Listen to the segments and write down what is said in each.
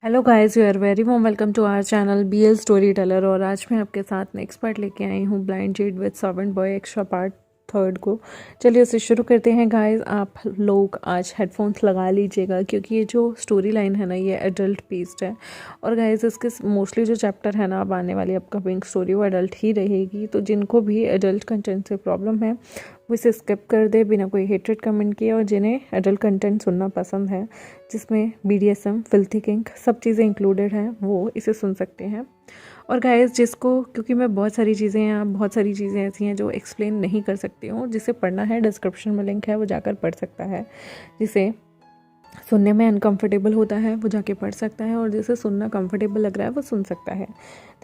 Hello guys, you are very warm welcome to our channel BL story teller. और आज मैं आपके साथ नेक्स्ट पार्ट लेके आई हूँ ब्लाइंड जेड विद सर्वेंट बॉय एक्स्ट्रा पार्ट थर्ड को। चलिए उसे शुरू करते हैं गाइस। आप लोग आज हेडफोन्स लगा लीजिएगा क्योंकि ये जो स्टोरी लाइन है ना, ये एडल्ट बेस्ड है। और गाइस इसके मोस्टली जो चैप्टर है ना, अब आने वाली अपकमिंग स्टोरी वो एडल्ट ही रहेगी। तो जिनको भी एडल्ट कंटेंट से प्रॉब्लम है वो इसे स्किप कर दे बिना कोई हेटेड कमेंट किए। और जिन्हें एडल्ट कंटेंट सुनना पसंद है जिसमें BDSM, फिल्थी किंक सब चीज़ें इंक्लूडेड हैं, वो इसे सुन सकते हैं। और गाइस जिसको, क्योंकि मैं बहुत सारी चीज़ें ऐसी हैं जो एक्सप्लेन नहीं कर सकती हूँ, जिसे पढ़ना है डिस्क्रिप्शन में लिंक है, वो जाकर पढ़ सकता है। जिसे सुनने में अनकंफर्टेबल होता है वो जाके पढ़ सकता है, और जिसे सुनना कंफर्टेबल लग रहा है वो सुन सकता है।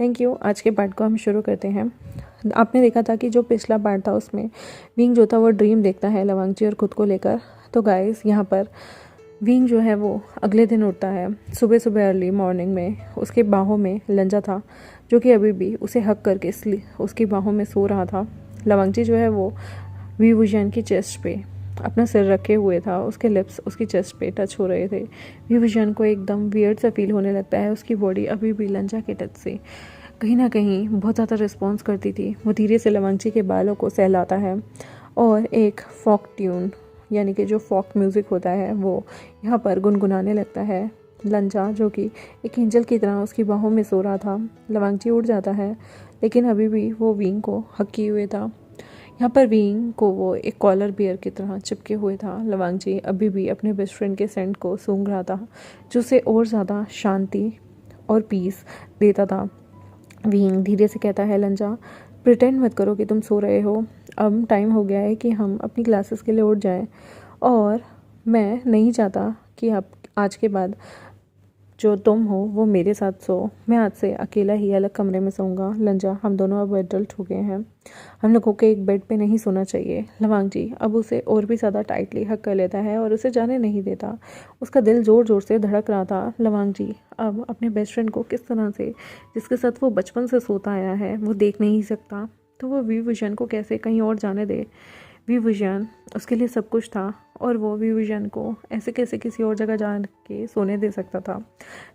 Thank you. आज के पार्ट को हम शुरू करते हैं। आपने देखा था कि जो पिछला पार्ट था उसमें विंग जो था वो ड्रीम देखता है लवंगजी और खुद को लेकर। तो गाइस यहाँ पर विंग जो है वो अगले दिन उठता है सुबह सुबह अर्ली मॉर्निंग में। उसके बाहों में लंजा था जो कि अभी भी उसे हक करके इसलिए उसकी बाहों में सो रहा था। लवंगजी जो है वो विभूषण की चेस्ट पे अपना सिर रखे हुए था, उसके लिप्स उसकी चेस्ट पे टच हो रहे थे। विभूषण को एकदम वियर्ड सा फील होने लगता है। उसकी बॉडी अभी भी लंजा के टच से कहीं ना कहीं बहुत ज़्यादा रिस्पॉन्स करती थी। वो धीरे से लवंगजी के बालों को सहलाता है और एक फॉक ट्यून यानी कि जो फॉक म्यूज़िक होता है वो यहाँ पर गुनगुनाने लगता है। लंजा जो कि एक एंजल की तरह उसकी बाहों में सो रहा था। लवंगजी उठ जाता है लेकिन अभी भी वो विंग को हक किए हुए था। यहाँ पर विंग को वो एक कॉलर बियर की तरह चिपके हुए था। लवंगजी अभी भी अपने बेस्ट फ्रेंड के सेंट को सूंघ रहा था जो उसे और ज़्यादा शांति और पीस देता था। विंग धीरे से कहता है, लंजा प्रिटेंड मत करो कि तुम सो रहे हो। अब टाइम हो गया है कि हम अपनी क्लासेस के लिए उठ जाएं, और मैं नहीं चाहता कि आप आज के बाद जो तुम हो वो मेरे साथ सो। मैं आज से अकेला ही अलग कमरे में सोऊंगा। लंजा, हम दोनों अब एडल्ट हो गए हैं, हम लोगों के एक बेड पे नहीं सोना चाहिए। लवंगजी अब उसे और भी ज़्यादा टाइटली हक कर लेता है और उसे जाने नहीं देता। उसका दिल ज़ोर ज़ोर से धड़क रहा था। लवंगजी अब अपने बेस्ट फ्रेंड को किस तरह से, जिसके साथ वो बचपन से सोता आया है, वो देख नहीं सकता, तो वो विभूषण को कैसे कहीं और जाने दे। विभूषण उसके लिए सब कुछ था और वो विभूषण को ऐसे कैसे किसी और जगह जा के सोने दे सकता था।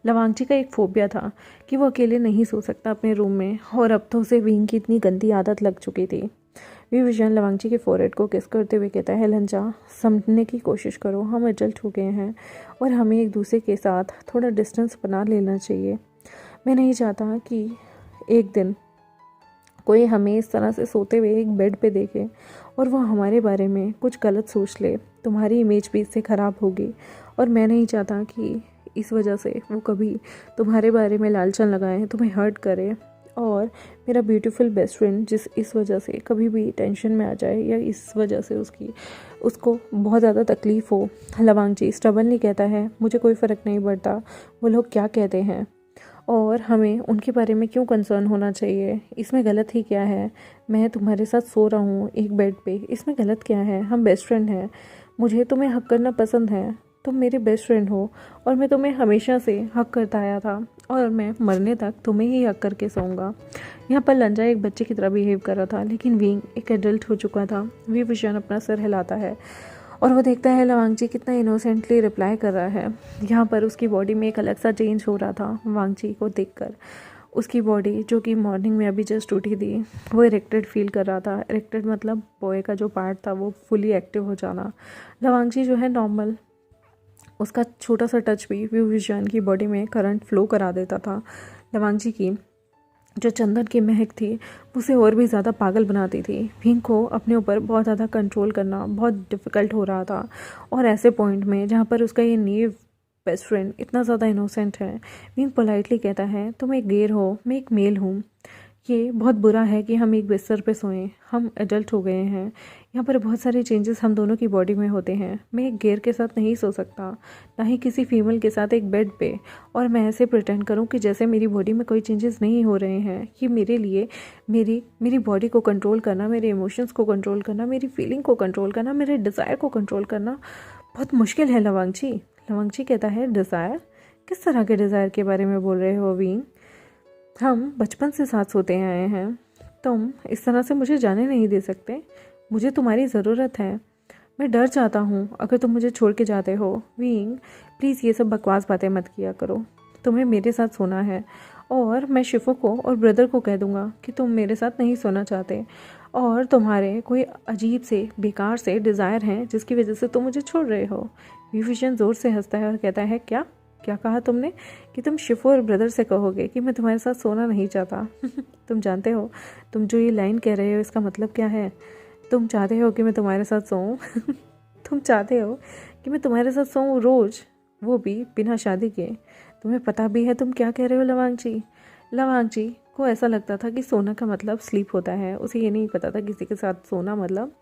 लवंगजी का एक फोबिया था कि वो अकेले नहीं सो सकता अपने रूम में, और अब तो उसे विंग की इतनी गंदी आदत लग चुकी थी। विभूषण लवंगजी के फोरहेड को किस करते हुए कहता है, लंजा समझने की कोशिश करो, हम एडल्ट हो गए हैं और हमें एक दूसरे के साथ थोड़ा डिस्टेंस बना लेना चाहिए। मैं नहीं चाहता कि एक दिन कोई हमें इस तरह से सोते हुए एक बेड पे देखे और वो हमारे बारे में कुछ गलत सोच ले। तुम्हारी इमेज भी इससे ख़राब होगी, और मैं नहीं चाहता कि इस वजह से वो कभी तुम्हारे बारे में लालचन लगाए, तुम्हें हर्ट करे, और मेरा ब्यूटीफुल बेस्ट फ्रेंड जिस इस वजह से कभी भी टेंशन में आ जाए या इस वजह से उसको बहुत ज़्यादा तकलीफ़ हो। लवंगजी स्टबनली कहता है, मुझे कोई फ़र्क नहीं पड़ता वो लोग क्या कहते हैं और हमें उनके बारे में क्यों कंसर्न होना चाहिए। इसमें गलत ही क्या है? मैं तुम्हारे साथ सो रहा हूँ एक बेड पे, इसमें गलत क्या है? हम बेस्ट फ्रेंड हैं, मुझे तुम्हें हक करना पसंद है, तुम मेरे बेस्ट फ्रेंड हो और मैं तुम्हें हमेशा से हक करता आया था और मैं मरने तक तुम्हें ही हक करके सोऊंगा। यहाँ पर लंजा एक बच्चे की तरह बिहेव कर रहा था, लेकिन विंग एक एडल्ट हो चुका था। विभूषण अपना सर हिलाता है और वो देखता है लवंगजी कितना इनोसेंटली रिप्लाई कर रहा है। यहाँ पर उसकी बॉडी में एक अलग सा चेंज हो रहा था वांगजी को देखकर। उसकी बॉडी जो कि मॉर्निंग में अभी जस्ट उठी थी, वो इरेक्टेड फील कर रहा था। इरेक्टेड मतलब बॉय का जो पार्ट था वो फुली एक्टिव हो जाना। लवंगजी जो है नॉर्मल, उसका छोटा सा टच भी विभूषण की बॉडी में करंट फ्लो करा देता था। लवंगजी की जो चंदन की महक थी उसे और भी ज़्यादा पागल बनाती थी। विंग को अपने ऊपर बहुत ज़्यादा कंट्रोल करना बहुत डिफ़िकल्ट हो रहा था, और ऐसे पॉइंट में जहाँ पर उसका ये न्यू बेस्ट फ्रेंड इतना ज़्यादा इनोसेंट है, विंग पोलाइटली कहता है, तुम एक गेर हो, मैं एक मेल हूँ, ये बहुत बुरा है कि हम एक बिस्तर पे सोएं, हम एडल्ट हो गए हैं, यहाँ पर बहुत सारे चेंजेस हम दोनों की बॉडी में होते हैं। मैं एक गेर के साथ नहीं सो सकता, ना ही किसी फीमेल के साथ एक बेड पे, और मैं ऐसे प्रिटेंड करूँ कि जैसे मेरी बॉडी में कोई चेंजेस नहीं हो रहे हैं। कि मेरे लिए मेरी बॉडी को कंट्रोल करना, मेरे इमोशंस को कंट्रोल करना, मेरी फीलिंग को कंट्रोल करना, मेरे डिज़ायर को कंट्रोल करना बहुत मुश्किल है। लवंगजी कहता है, डिज़ायर? किस तरह के डिज़ायर के बारे में बोल रहे हो विंग? हम बचपन से साथ सोते आए हैं, तुम इस तरह से मुझे जाने नहीं दे सकते। मुझे तुम्हारी ज़रूरत है, मैं डर जाता हूँ अगर तुम मुझे छोड़ के जाते हो। विंग प्लीज़ ये सब बकवास बातें मत किया करो, तुम्हें मेरे साथ सोना है और मैं शिफो को और ब्रदर को कह दूंगा कि तुम मेरे साथ नहीं सोना चाहते और तुम्हारे कोई अजीब से बेकार से डिज़ायर हैं जिसकी वजह से तुम मुझे छोड़ रहे हो। विभूषण ज़ोर से हंसता है और कहता है, क्या क्या कहा तुमने कि तुम शिफो और ब्रदर से कहोगे कि मैं तुम्हारे साथ सोना नहीं चाहता? तुम जानते हो तुम जो ये लाइन कह रहे हो इसका मतलब क्या है? तुम चाहते हो कि मैं तुम्हारे साथ सोऊं? तुम चाहते हो कि मैं तुम्हारे साथ सोऊं रोज़, वो भी बिना शादी के? तुम्हें पता भी है तुम क्या कह रहे हो लवांग जी? लवांग जी को ऐसा लगता था कि सोना का मतलब स्लीप होता है। उसे ये नहीं पता था किसी के साथ सोना मतलब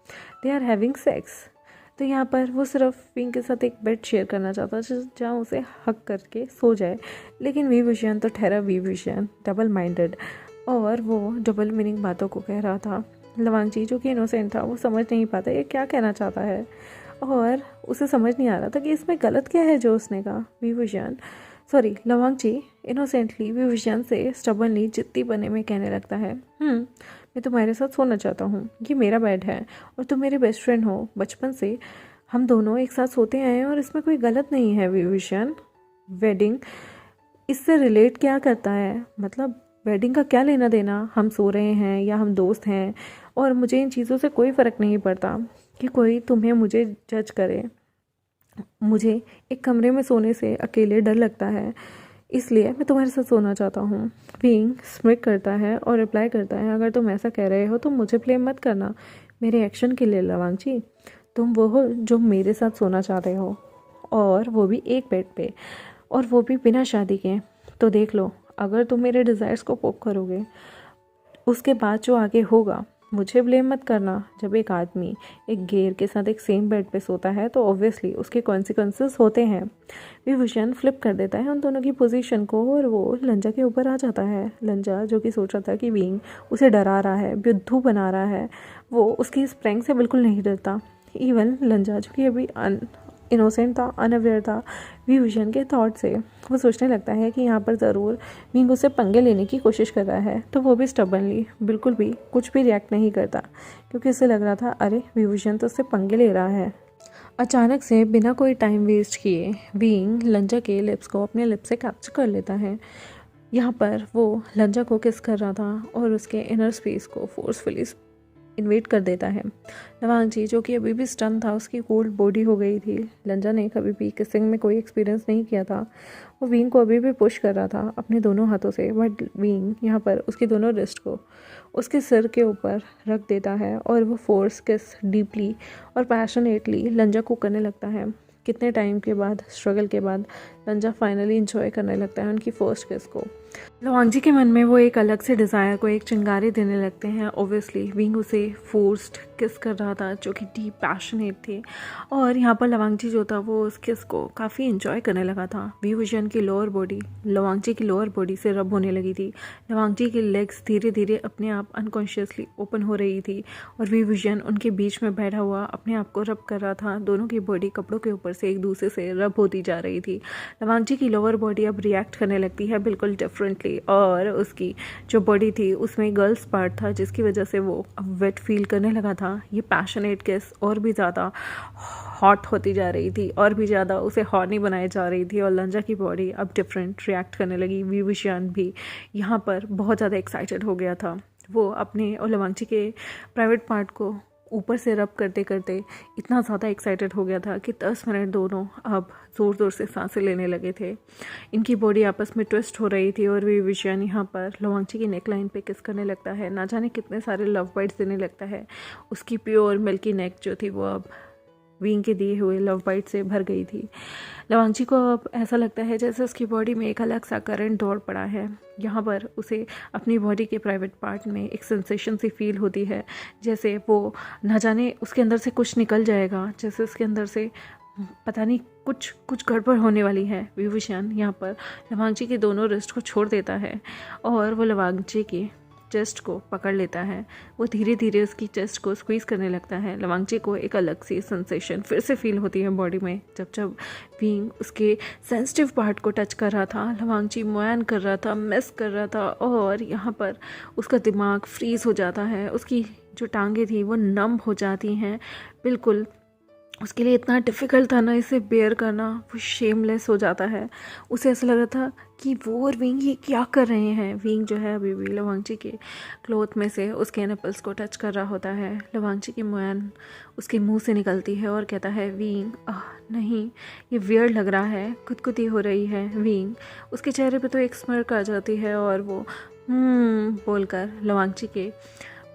दे आर हैविंग सेक्स। तो यहाँ पर वो सिर्फ विंग के साथ एक बेड शेयर करना चाहता था जहाँ उसे हक करके सो जाए। लेकिन विभूषण तो ठहरा विभूषण डबल माइंडेड और वो डबल मीनिंग बातों को कह रहा था। लवांग जी जो कि इनोसेंट था वो समझ नहीं पाता ये क्या कहना चाहता है और उसे समझ नहीं आ रहा था कि इसमें गलत क्या है जो उसने कहा। विभूषण लवांग जी इनोसेंटली विभूषण से स्टबनली जिद्दी बने में कहने लगता है, मैं तुम्हारे साथ सोना चाहता हूँ, ये मेरा बेड है और तुम मेरे बेस्ट फ्रेंड हो। बचपन से हम दोनों एक साथ सोते आए हैं और इसमें कोई गलत नहीं है। विभूषण वेडिंग इससे रिलेट क्या करता है? मतलब वेडिंग का क्या लेना देना? हम सो रहे हैं या हम दोस्त हैं और मुझे इन चीज़ों से कोई फ़र्क नहीं पड़ता कि कोई तुम्हें मुझे जज करे। मुझे एक कमरे में सोने से अकेले डर लगता है, इसलिए मैं तुम्हारे साथ सोना चाहता हूँ। विंग स्मिक करता है और रिप्लाई करता है, अगर तुम ऐसा कह रहे हो तो मुझे ब्लेम मत करना मेरे एक्शन के लिए लवांग जी। तुम वो हो जो मेरे साथ सोना चाहते हो और वो भी एक बेड पे और वो भी बिना शादी के। तो देख लो, अगर तुम मेरे डिज़ायर्स को पोक करोगे उसके बाद जो आगे होगा मुझे ब्लेम मत करना। जब एक आदमी एक गेर के साथ एक सेम बेड पे सोता है तो ऑब्वियसली उसके कॉन्सिक्वेंसेस होते हैं। विभूषण फ्लिप कर देता है उन दोनों की पोजीशन को और वो लंजा के ऊपर आ जाता है। लंजा जो कि सोच रहा था कि विंग उसे डरा रहा है, बुद्धू बना रहा है, वो उसकी इस प्रैंक से बिल्कुल नहीं डरता। इवन लंजा जो कि अभी इनोसेंट था, अनअवेयर था विभूषण के थॉट से, वो सोचने लगता है कि यहाँ पर ज़रूर विंग उसे पंगे लेने की कोशिश कर रहा है। तो वो भी स्टबनली बिल्कुल भी कुछ भी रिएक्ट नहीं करता क्योंकि उसे लग रहा था अरे विभूषण तो उससे पंगे ले रहा है। अचानक से बिना कोई टाइम वेस्ट किए विंग लंजा के लिप्स को अपने लिप्स से कैप्चर कर लेता है। यहाँ पर वो लंजा को किस कर रहा था और उसके इनर स्पेस को फोर्सफुली इन्वेट कर देता है। लवांग जी जो कि अभी भी स्टन था, उसकी कोल्ड बॉडी हो गई थी। लंजा ने कभी भी किसिंग में कोई एक्सपीरियंस नहीं किया था। वो विंग को अभी भी पुश कर रहा था अपने दोनों हाथों से, बट विंग यहाँ पर उसकी दोनों रिस्ट को उसके सिर के ऊपर रख देता है और वो फोर्स किस डीपली और पैशनेटली लंजा को करने लगता है। कितने टाइम के बाद, स्ट्रगल के बाद लंजा फाइनली इंजॉय करने लगता है उनकी फर्स्ट किस को। लवांग जी के मन में वो एक अलग से डिज़ायर को एक चिंगारी देने लगते हैं। ऑब्वियसली विंग उसे फोर्स्ड किस कर रहा था जो कि डीप पैशनेट थे और यहाँ पर लवांग जी जो था वो उस किस को काफ़ी इंजॉय करने लगा था। विभूषण की लोअर बॉडी लवांग जी की लोअर बॉडी से रब होने लगी थी। लवांग जी की लेग्स धीरे धीरे अपने आप अनकॉन्शियसली ओपन हो रही थी और विभूषण उनके बीच में बैठा हुआ अपने आप को रब कर रहा था। दोनों की बॉडी कपड़ों के ऊपर से एक दूसरे से रब होती जा रही थी। लवांग जी की लोअर बॉडी अब रिएक्ट करने लगती है बिल्कुल डिफरेंटली और उसकी जो बॉडी थी उसमें गर्ल्स पार्ट था जिसकी वजह से वो अब वेट फील करने लगा था। ये पैशनेट किस और भी ज़्यादा हॉट होती जा रही थी और भी ज़्यादा उसे हॉर्नी बनाई जा रही थी और लंजा की बॉडी अब डिफरेंट रिएक्ट करने लगी। विभूषण भी यहाँ पर बहुत ज़्यादा एक्साइटेड हो गया था। वो अपने और लवांग जी के प्राइवेट पार्ट को ऊपर से रब करते करते इतना ज़्यादा एक्साइटेड हो गया था कि 10 मिनट दोनों अब ज़ोर ज़ोर से सांसें लेने लगे थे। इनकी बॉडी आपस में ट्विस्ट हो रही थी और विभूषण यहाँ पर लवांग जी की नेक लाइन पे किस करने लगता है। ना जाने कितने सारे लव बाइट्स देने लगता है। उसकी प्योर मिल्की नेक जो थी वो अब विंग के दिए हुए लव बाइट से भर गई थी। लवांग जी को अब ऐसा लगता है जैसे उसकी बॉडी में एक अलग सा करंट दौड़ पड़ा है। यहाँ पर उसे अपनी बॉडी के प्राइवेट पार्ट में एक सेंसेशन सी फील होती है, जैसे वो ना जाने उसके अंदर से कुछ निकल जाएगा, जैसे उसके अंदर से पता नहीं कुछ गड़बड़ होने वाली है। विभूषण यहाँ पर लवांग जी के दोनों रिस्ट को छोड़ देता है और वो लवांग जी की चेस्ट को पकड़ लेता है। वो धीरे धीरे उसकी चेस्ट को स्क्वीज़ करने लगता है। लवांग जी को एक अलग सी सेंसेशन फिर से फील होती है बॉडी में। जब विंग उसके सेंसिटिव पार्ट को टच कर रहा था, लवांग जी मुआयन कर रहा था, मिस कर रहा था और यहाँ पर उसका दिमाग फ्रीज़ हो जाता है। उसकी जो टांगें थी वो नम हो जाती हैं, बिल्कुल उसके लिए इतना डिफ़िकल्ट था ना इसे बेयर करना। वो शेमलेस हो जाता है। उसे ऐसा लग रहा था कि वो और विंग ये क्या कर रहे हैं। विंग जो है अभी भी लवांगची के क्लोथ में से उसके निपल्स को टच कर रहा होता है। लवांगची की मुआन उसके मुंह से निकलती है और कहता है विंग नहीं, ये वियर्ड लग रहा है, खुदकुती हो रही है। विंग उसके चेहरे पे तो एक स्mirk आ जाती है और वो बोलकर लवांगची के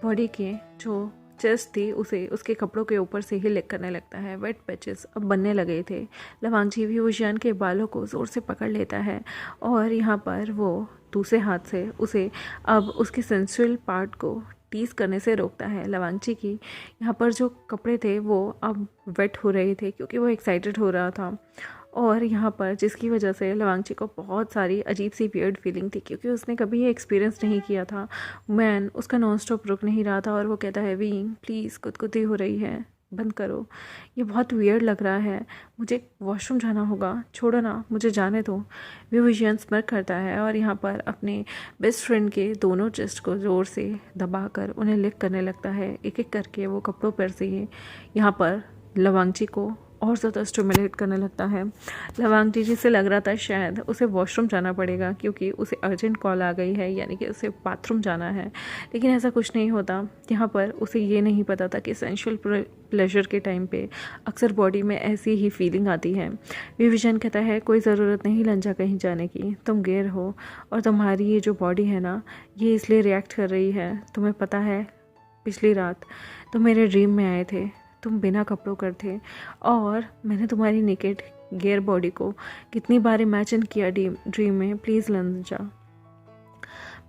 बॉडी के जो चेस्ट थी उसे उसके कपड़ों के ऊपर से ही लिक करने लगता है। वेट पैचेस अब बनने लगे थे। लवांगची भी वुशियान के बालों को ज़ोर से पकड़ लेता है और यहाँ पर वो दूसरे हाथ से उसे अब उसके सेंसुअल पार्ट को टीज करने से रोकता है। लवांगची की यहाँ पर जो कपड़े थे वो अब वेट हो रहे थे क्योंकि वो एक्साइटेड हो रहा था। और यहाँ पर जिसकी वजह से लवांगची को बहुत सारी अजीब सी वियर्ड फीलिंग थी क्योंकि उसने कभी ये एक्सपीरियंस नहीं किया था। मैन उसका नॉन स्टॉप रुक नहीं रहा था और वो कहता है विंग प्लीज़ खुदकुती हो रही है, बंद करो, ये बहुत वियर्ड लग रहा है, मुझे वॉशरूम जाना होगा, छोड़ो ना, मुझे जाने दो। विविशियन स्mirk करता है और यहाँ पर अपने बेस्ट फ्रेंड के दोनों चेस्ट को ज़ोर से दबाकर उन्हें लिक करने लगता है। एक एक करके वो कपड़ों पर से ही यहाँ पर लवांगची को और ज़्यादा स्टिमुलेट करने लगता है। लवांगची जी से लग रहा था शायद उसे वॉशरूम जाना पड़ेगा क्योंकि उसे अर्जेंट कॉल आ गई है, यानी कि उसे बाथरूम जाना है। लेकिन ऐसा कुछ नहीं होता। यहाँ पर उसे ये नहीं पता था कि सेंशुअल प्लेजर के टाइम पे अक्सर बॉडी में ऐसी ही फीलिंग आती है। विविजन कहता है कोई ज़रूरत नहीं लंजा कहीं जाने की, तुम गेर हो और तुम्हारी ये जो बॉडी है ना ये इसलिए रिएक्ट कर रही है। तुम्हें पता है पिछली रात तुम मेरे ड्रीम में आए थे, तुम बिना कपड़ों कर थे और मैंने तुम्हारी नेकेड गेयर बॉडी को कितनी बार इमेजिन किया ड्रीम में। प्लीज़ लंजा,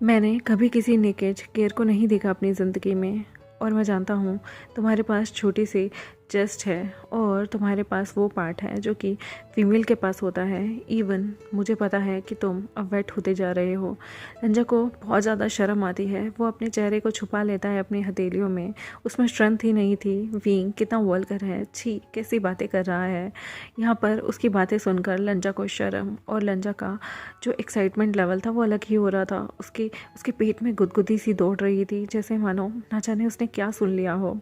मैंने कभी किसी नेकेड गेयर को नहीं देखा अपनी ज़िंदगी में और मैं जानता हूँ तुम्हारे पास छोटी सी चेस्ट है और तुम्हारे पास वो पार्ट है जो कि फीमेल के पास होता है। इवन मुझे पता है कि तुम अब वेट होते जा रहे हो। लंजा को बहुत ज़्यादा शर्म आती है। वो अपने चेहरे को छुपा लेता है अपनी हथेलियों में। उसमें स्ट्रेंथ ही नहीं थी। विंग कितना वल्गर है, छी कैसी बातें कर रहा है। यहाँ पर उसकी बातें सुनकर लंजा को शर्म और लंजा का जो एक्साइटमेंट लेवल था वो अलग ही हो रहा था। उसके पेट में गुदगुदी सी दौड़ रही थी, जैसे मानो ना जाने उसने क्या सुन लिया हो,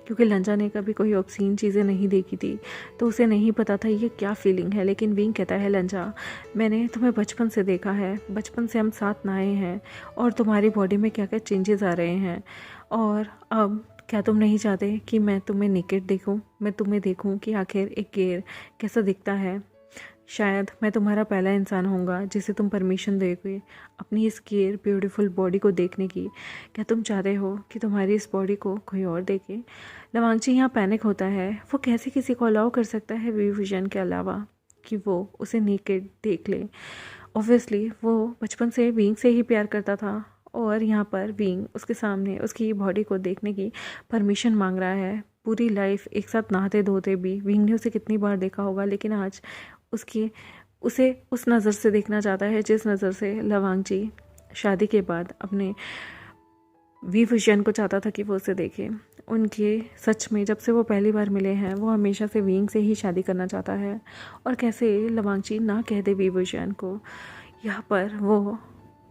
क्योंकि लंजा ने कभी कोई ऑब्सीन चीज़ें नहीं देखी थी तो उसे नहीं पता था ये क्या फीलिंग है। लेकिन विंग कहता है लंजा, मैंने तुम्हें बचपन से देखा है, बचपन से हम साथ नहाए हैं और तुम्हारी बॉडी में क्या क्या चेंजेस आ रहे हैं और अब क्या तुम नहीं चाहते कि मैं तुम्हें नेकेड देखूं, मैं तुम्हें देखूं कि आखिर एक गेयर कैसा दिखता है। शायद मैं तुम्हारा पहला इंसान होऊंगा जिसे तुम परमिशन दोगे अपनी इस गेयर ब्यूटीफुल बॉडी को देखने की। क्या तुम चाहते हो कि तुम्हारी इस बॉडी को कोई और देखे। लवांगची यहाँ पैनिक होता है। वो कैसे किसी को अलाउ कर सकता है विजन के अलावा कि वो उसे नेकेड देख ले। ऑब्वियसली वो बचपन से विंग से ही प्यार करता था और यहाँ पर विंग उसके सामने उसकी बॉडी को देखने की परमिशन मांग रहा है। पूरी लाइफ एक साथ नहाते धोते भी विंग ने उसे कितनी बार देखा होगा, लेकिन आज उसे उस नज़र से देखना चाहता है जिस नज़र से लवांगची शादी के बाद अपने विजन को चाहता था कि वो उसे देखे। उनके सच में जब से वो पहली बार मिले हैं वो हमेशा से विंग से ही शादी करना चाहता है और कैसे लवांगची ना कह दे विजन को। यहाँ पर वो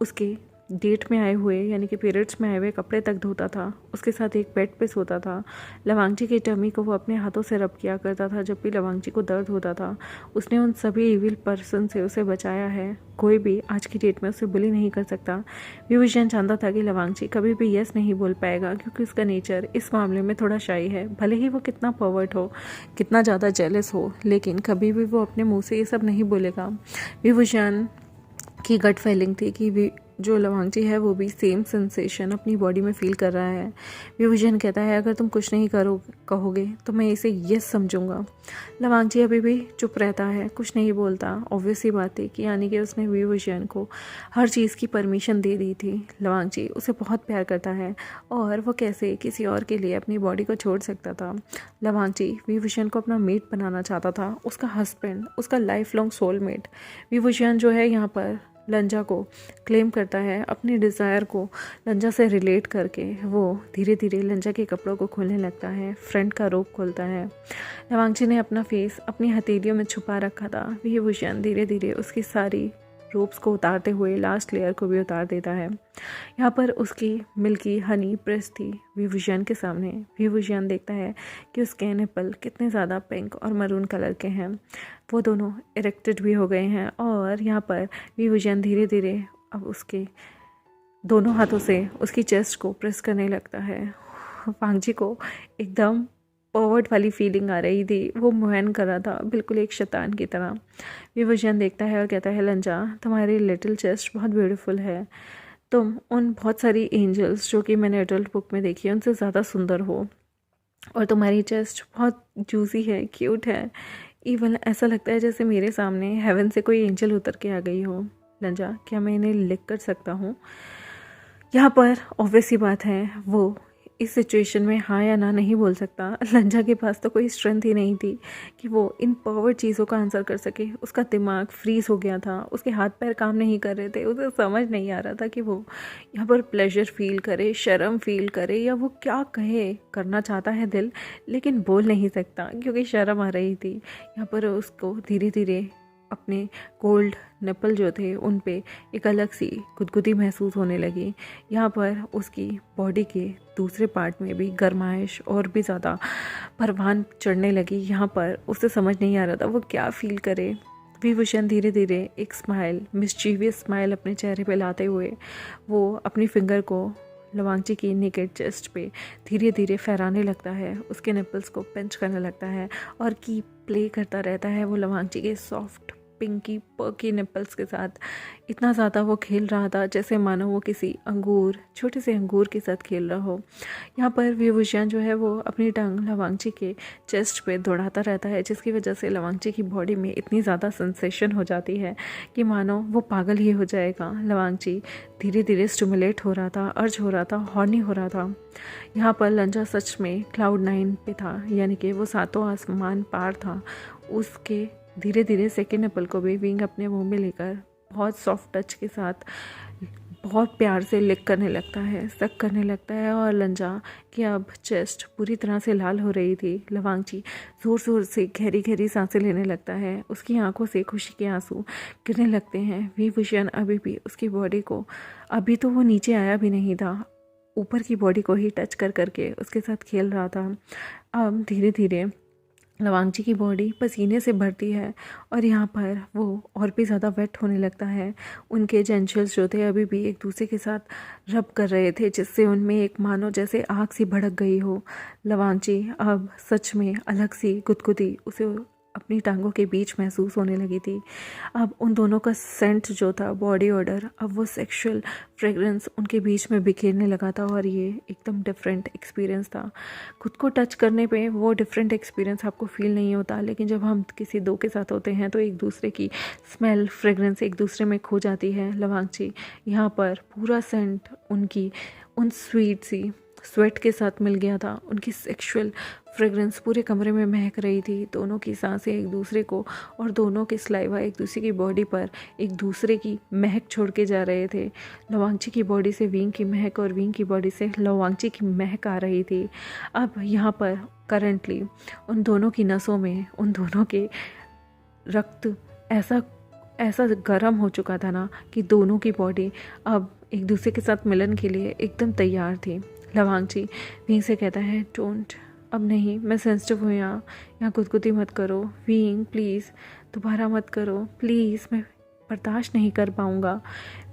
उसके डेट में आए हुए यानी कि पीरियड्स में आए हुए कपड़े तक धोता था, उसके साथ एक बेड पे सोता था। लवांगची की टमी को वो अपने हाथों से रब किया करता था जब भी लवांगची को दर्द होता था। उसने उन सभी इविल पर्सन से उसे बचाया है। कोई भी आज की डेट में उसे बुली नहीं कर सकता। विजन जानता था कि लवांगची कभी भी यस नहीं बोल पाएगा क्योंकि उसका नेचर इस मामले में थोड़ा शाई है। भले ही वो कितना पर्वर्ट हो, कितना ज़्यादा जेलस हो, लेकिन कभी भी वो अपने मुँह से ये सब नहीं बोलेगा। विजन की गट फीलिंग थी कि जो लवांगची है वो भी सेम सेंसेशन अपनी बॉडी में फील कर रहा है। विजन कहता है अगर तुम कुछ नहीं कहोगे तो मैं इसे यस समझूंगा। लवांगची अभी भी चुप रहता है, कुछ नहीं बोलता। ऑब्वियस ही बात है कि यानी कि उसने विजन को हर चीज़ की परमिशन दे दी थी। लवांगची उसे बहुत प्यार करता है और वो कैसे किसी और के लिए अपनी बॉडी को छोड़ सकता था। लवांगची विजन को अपना मेट बनाना चाहता था, उसका हस्बैंड, उसका लाइफ लॉन्ग सोलमेट। विजन जो है यहाँ पर लंजा को क्लेम करता है, अपनी डिज़ायर को लंजा से रिलेट करके वो धीरे धीरे लंजा के कपड़ों को खोलने लगता है, फ्रंट का रोप खोलता है। लवांगची ने अपना फेस अपनी हथेलियों में छुपा रखा था। विभूषण धीरे धीरे उसकी सारी रोप्स को उतारते हुए लास्ट लेयर को भी उतार देता है। यहाँ पर उसकी मिल्की हनी प्रेस थी विवुजियन के सामने। विवुजियन देखता है कि उसके निपल कितने ज़्यादा पिंक और मरून कलर के हैं। वो दोनों इरेक्टेड भी हो गए हैं और यहाँ पर विवुजियन धीरे धीरे अब उसके दोनों हाथों से उसकी चेस्ट को प्रेस करने लगता है। वांग जी को एकदम पर्वर्ट वाली फीलिंग आ रही थी। वो मोहन कर रहा था बिल्कुल एक शैतान की तरह। विवुजियन देखता है और कहता है, लंजा तुम्हारी लिटिल चेस्ट बहुत ब्यूटीफुल है। तुम उन बहुत सारी एंजल्स जो कि मैंने एडल्ट बुक में देखी है उनसे ज़्यादा सुंदर हो, और तुम्हारी चेस्ट बहुत जूसी है, क्यूट है। इवन ऐसा लगता है जैसे मेरे सामने हेवन से कोई एंजल उतर के आ गई हो। लंजा, क्या मैं इन्हें लिख कर सकता हूँ? यहाँ पर ऑब्वियस ही बात है, वो इस सिचुएशन में हाँ या ना नहीं बोल सकता। लंजा के पास तो कोई स्ट्रेंथ ही नहीं थी कि वो इन पावर चीज़ों का आंसर कर सके। उसका दिमाग फ्रीज हो गया था, उसके हाथ पैर काम नहीं कर रहे थे। उसे समझ नहीं आ रहा था कि वो यहाँ पर प्लेजर फील करे, शर्म फील करे, या वो क्या कहे। करना चाहता है दिल, लेकिन बोल नहीं सकता क्योंकि शर्म आ रही थी। यहाँ पर उसको धीरे धीरे अपने कोल्ड निपल जो थे उन पे एक अलग सी गुदगुदी महसूस होने लगी। यहाँ पर उसकी बॉडी के दूसरे पार्ट में भी गर्माइश और भी ज़्यादा परवान चढ़ने लगी। यहाँ पर उसे समझ नहीं आ रहा था वो क्या फील करे। विभूषण धीरे धीरे एक स्माइल, मिस्चीवियस स्माइल अपने चेहरे पे लाते हुए वो अपनी फिंगर को लवांगची की नेकेड चेस्ट पे धीरे धीरे फहराने लगता है, उसके निपल्स को पिंच करने लगता है और की प्ले करता रहता है वो लवांगची के सॉफ्ट पिंकी पर्की निपल्स के साथ। इतना ज़्यादा वो खेल रहा था जैसे मानो वो किसी अंगूर, छोटे से अंगूर के साथ खेल रहा हो। यहाँ पर विभूषण जो है वो अपनी टंग लवांगची के चेस्ट पे दौड़ाता रहता है, जिसकी वजह से लवांगची की बॉडी में इतनी ज़्यादा सेंसेशन हो जाती है कि मानो वो पागल ही हो जाएगा। लवांगची धीरे धीरे स्टिमुलेट हो रहा था, अर्ज हो रहा था, हॉर्नी हो रहा था। यहाँ पर लंजा सच में क्लाउड 9 पे था, यानी कि वो सातों आसमान पार था। उसके धीरे धीरे सेकेंड निपल को भी विंग अपने मुंह में लेकर बहुत सॉफ्ट टच के साथ बहुत प्यार से लिक करने लगता है, सक करने लगता है। और लंजा की अब चेस्ट पूरी तरह से लाल हो रही थी। लवांगची ज़ोर ज़ोर से गहरी गहरी सांसें लेने लगता है, उसकी आंखों से खुशी के आंसू गिरने लगते हैं। विभूषण अभी भी उसकी बॉडी को, अभी तो वो नीचे आया भी नहीं था, ऊपर की बॉडी को ही टच कर करके उसके साथ खेल रहा था। अब धीरे धीरे लवांगची की बॉडी पसीने से भरती है और यहाँ पर वो और भी ज़्यादा वेट होने लगता है। उनके जेंशल्स जो थे अभी भी एक दूसरे के साथ रब कर रहे थे, जिससे उनमें एक मानो जैसे आग सी भड़क गई हो। लवांगची अब सच में अलग सी गुदगुदी उसे अपनी टांगों के बीच महसूस होने लगी थी। अब उन दोनों का सेंट जो था, बॉडी ऑर्डर, अब वो सेक्सुअल फ्रेगरेंस उनके बीच में बिखेरने लगा था और ये एकदम डिफरेंट एक्सपीरियंस था। खुद को टच करने पे वो डिफरेंट एक्सपीरियंस आपको फील नहीं होता, लेकिन जब हम किसी दो के साथ होते हैं तो एक दूसरे की स्मेल, फ्रेगरेंस एक दूसरे में खो जाती है। लवांगची यहाँ पर पूरा सेंट उनकी उन स्वीट सी स्वेट के साथ मिल गया था। उनकी सेक्सुअल फ्रेगरेंस पूरे कमरे में महक रही थी। दोनों की सांसें एक दूसरे को और दोनों के स्लाइवा एक दूसरे की बॉडी पर एक दूसरे की महक छोड़ के जा रहे थे। लवांगची की बॉडी से विंग की महक और विंग की बॉडी से लवांगची की महक आ रही थी। अब यहाँ पर करंटली उन दोनों की नसों में, उन दोनों के रक्त ऐसा गर्म हो चुका था ना कि दोनों की बॉडी अब एक दूसरे के साथ मिलन के लिए एकदम तैयार थी। लवांगची विंग से कहता है, डोंट, अब नहीं, मैं सेंसिटिव हूँ, यहाँ गुदगुदी मत करो। विंग प्लीज़ दोबारा मत करो, प्लीज़, मैं बर्दाश्त नहीं कर पाऊँगा।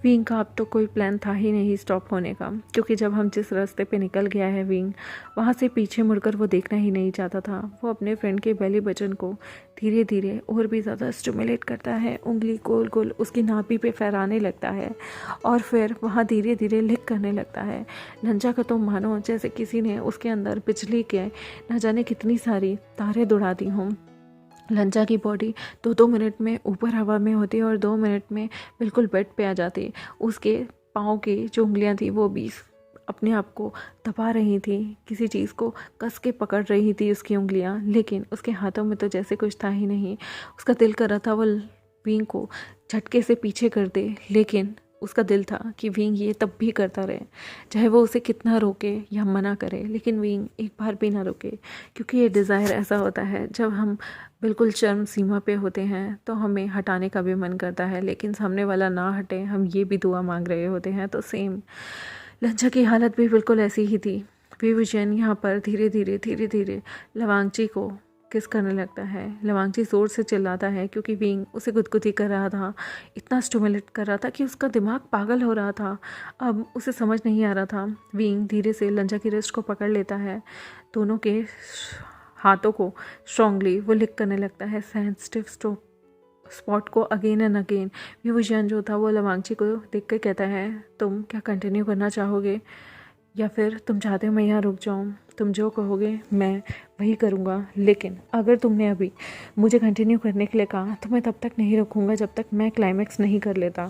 विंग का अब तो कोई प्लान था ही नहीं स्टॉप होने का, क्योंकि जब हम जिस रास्ते पे निकल गया है विंग, वहाँ से पीछे मुड़कर वो देखना ही नहीं चाहता था। वो अपने फ्रेंड के बेली बटन को धीरे धीरे और भी ज़्यादा स्टिमुलेट करता है, उंगली गोल गोल उसकी नाभि पे फहराने लगता है और फिर वहाँ धीरे धीरे लिक करने लगता है। लंजा का तो मानो जैसे किसी ने उसके अंदर बिजली के न जाने कितनी सारी तारें दौड़ा दी हों। लंजा की बॉडी 2-2 मिनट में ऊपर हवा में होती और 2 मिनट में बिल्कुल बेड पे आ जाती। उसके पाँव की जो उंगलियाँ थी वो भी अपने आप को दबा रही थी, किसी चीज़ को कस के पकड़ रही थी उसकी उंगलियाँ, लेकिन उसके हाथों में तो जैसे कुछ था ही नहीं। उसका दिल कर रहा था वो विंग को झटके से पीछे कर दे, लेकिन उसका दिल था कि विंग ये तब भी करता रहे, चाहे वो उसे कितना रोके या मना करे, लेकिन विंग एक बार भी ना रोके, क्योंकि ये डिज़ायर ऐसा होता है जब हम बिल्कुल चरम सीमा पे होते हैं तो हमें हटाने का भी मन करता है, लेकिन सामने वाला ना हटे, हम ये भी दुआ मांग रहे होते हैं। तो सेम लज्जा की हालत भी बिल्कुल ऐसी ही थी। विभूषण यहाँ पर धीरे धीरे लवांगची को किस करने लगता है। लवांगची ज़ोर से चिल्लाता है क्योंकि विंग उसे गुदगुदी कर रहा था, इतना स्टिमुलेट कर रहा था कि उसका दिमाग पागल हो रहा था। अब उसे समझ नहीं आ रहा था। विंग धीरे से लंजा की रिस्ट को पकड़ लेता है, दोनों के हाथों को स्ट्रांगली वो लिक करने लगता है सेंसिटिव स्पॉट को अगेन एंड अगेन। विभूषण जो था वो लवांगची को देख कर कहता है, तुम क्या कंटिन्यू करना चाहोगे या फिर तुम चाहते हो मैं यहाँ रुक जाऊँ? तुम जो कहोगे मैं वही करूँगा, लेकिन अगर तुमने अभी मुझे कंटिन्यू करने के लिए कहा तो मैं तब तक नहीं रुकूँगा जब तक मैं क्लाइमैक्स नहीं कर लेता।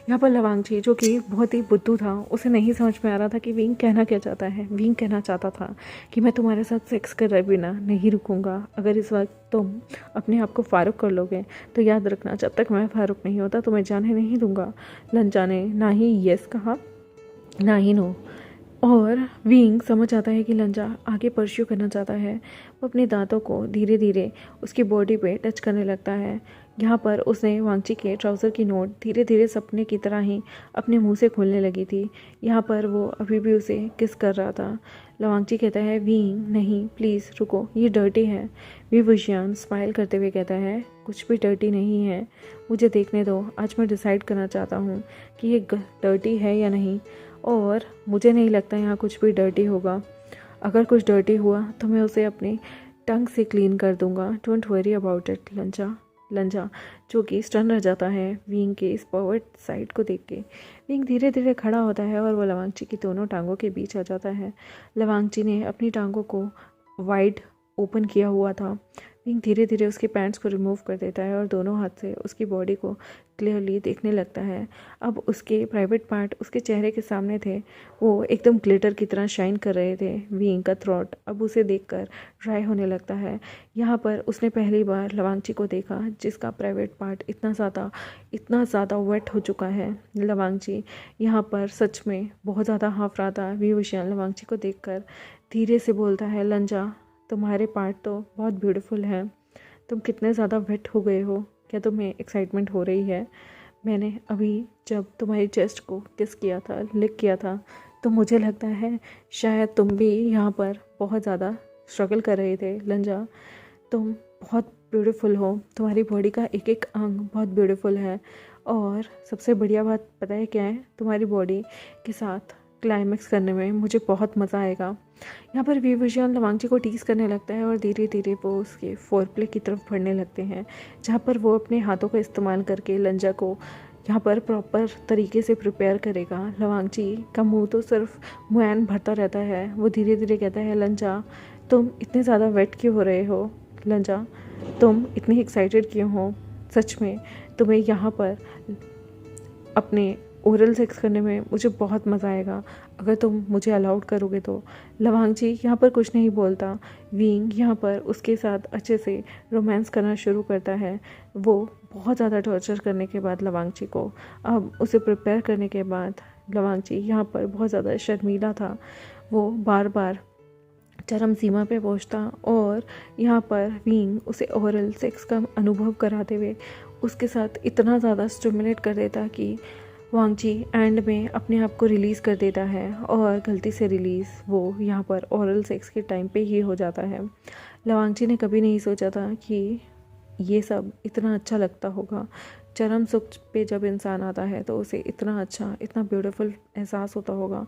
यहाँ पर लवांगची जो कि बहुत ही बुद्धू था, उसे नहीं समझ में आ रहा था कि विंग कहना क्या चाहता है। विंग कहना चाहता था कि मैं तुम्हारे साथ सेक्स कर बिना नहीं रुकूँगा, अगर इस वक्त तुम अपने आप को फ़ारुक कर लोगे तो याद रखना जब तक मैं फ़ारुक नहीं होता तुम्हें जाने नहीं दूँगा। लंजा ने ना ही येस कहा ना ही नो, और विंग समझ आता है कि लंजा आगे परस्यू करना चाहता है। वो अपने दांतों को धीरे धीरे उसकी बॉडी पे टच करने लगता है। यहाँ पर उसने वांगची के ट्राउज़र की नोट धीरे धीरे सपने की तरह ही अपने मुंह से खोलने लगी थी। यहाँ पर वो अभी भी उसे किस कर रहा था। लवांगची कहता है, विंग नहीं, प्लीज़ रुको, ये डर्टी है। विभूषण स्माइल करते हुए कहता है, कुछ भी डर्टी नहीं है, मुझे देखने दो, आज मैं डिसाइड करना चाहता हूँ कि ये डर्टी है या नहीं, और मुझे नहीं लगता यहाँ कुछ भी डर्टी होगा। अगर कुछ डर्टी हुआ तो मैं उसे अपनी टंग से क्लीन कर दूंगा। Don't worry about it. लंजा जो कि स्टन रह जाता है विंग के इस फॉरवर्ड साइड को देख के। विंग धीरे धीरे खड़ा होता है और वो लवांगची की दोनों टांगों के बीच आ जाता है। लवांगची ने अपनी टांगों को वाइड ओपन किया हुआ था। विंग धीरे धीरे उसके पैंट्स को रिमूव कर देता है और दोनों हाथ से उसकी बॉडी को क्लियरली देखने लगता है। अब उसके प्राइवेट पार्ट उसके चेहरे के सामने थे, वो एकदम ग्लिटर की तरह शाइन कर रहे थे। विंग का थ्रोट अब उसे देखकर ड्राई होने लगता है। यहाँ पर उसने पहली बार लवांगची को देखा जिसका प्राइवेट पार्ट इतना ज़्यादा वेट हो चुका है। लवांगची यहाँ पर सच में बहुत ज़्यादा हाफ रहा था। विभूषण लवांगची को देखकर धीरे से बोलता है, लंजा तुम्हारे पार्ट तो बहुत ब्यूटीफुल हैं, तुम कितने ज़्यादा वेट हो गए हो, क्या तुम्हें एक्साइटमेंट हो रही है? मैंने अभी जब तुम्हारी चेस्ट को किस किया था, लिक किया था, तो मुझे लगता है शायद तुम भी यहाँ पर बहुत ज़्यादा स्ट्रगल कर रहे थे। लंजा तुम बहुत ब्यूटीफुल हो, तुम्हारी बॉडी का एक एक अंग बहुत ब्यूटीफुल है, और सबसे बढ़िया बात पता है क्या है? तुम्हारी बॉडी के साथ क्लाइमैक्स करने में मुझे बहुत मज़ा आएगा। यहाँ पर विभूषण लवांगची को टीज करने लगता है और धीरे धीरे वो उसके फोरप्ले की तरफ बढ़ने लगते हैं, जहाँ पर वो अपने हाथों का इस्तेमाल करके लंजा को यहाँ पर प्रॉपर तरीके से प्रिपेयर करेगा। लवांगची का मुंह तो सिर्फ मुआन भरता रहता है। वो धीरे धीरे कहता है, लंजा तुम इतने ज़्यादा वेट क्यों हो रहे हो? लंजा तुम इतनी एक्साइटेड क्यों हो? सच में तुम्हें यहाँ पर अपने ओरल सेक्स करने में मुझे बहुत मज़ा आएगा, अगर तुम मुझे अलाउड करोगे तो। लवांगची यहाँ पर कुछ नहीं बोलता। विंग यहाँ पर उसके साथ अच्छे से रोमांस करना शुरू करता है। वो बहुत ज़्यादा टॉर्चर करने के बाद लवांगची को अब उसे प्रिपेयर करने के बाद लवांगची यहाँ पर बहुत ज़्यादा शर्मीला था। वो बार बार चरम सीमा पे पहुँचता और यहाँ पर विंग उसे ओरल सेक्स का अनुभव कराते हुए उसके साथ इतना ज़्यादा स्टिमुलेट कर देता कि वांगची एंड में अपने आप को रिलीज़ कर देता है, और गलती से रिलीज़ वो यहाँ पर ओरल सेक्स के टाइम पे ही हो जाता है। लवांगची ने कभी नहीं सोचा था कि ये सब इतना अच्छा लगता होगा। चरम सुख पे जब इंसान आता है तो उसे इतना अच्छा, इतना ब्यूटीफुल एहसास होता होगा।